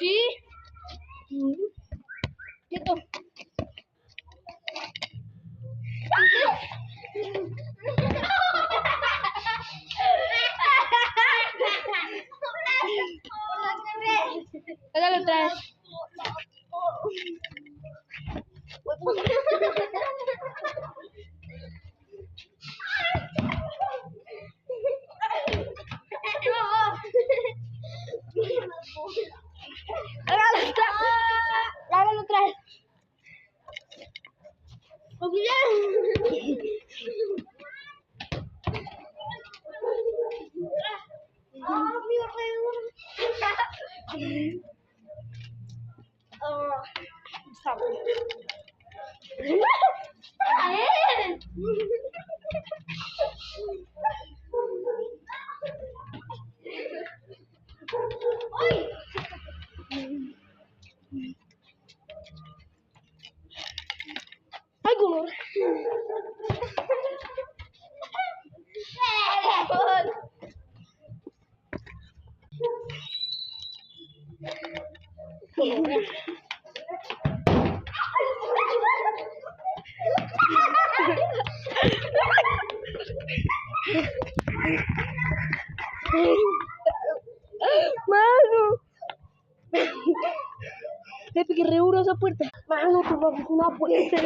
Sí. Quieto. Hágalo otra vez. Hágalo otra vez. Ay, color. Mano. Le pegué re duro a esa puerta. Mano, tú no haces una puerta.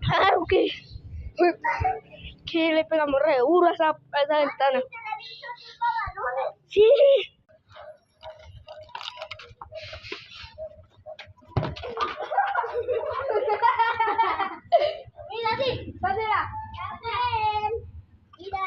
Claro que le pegamos re duro a esa ventana. Sí. Mira, sí, pásela. Mira.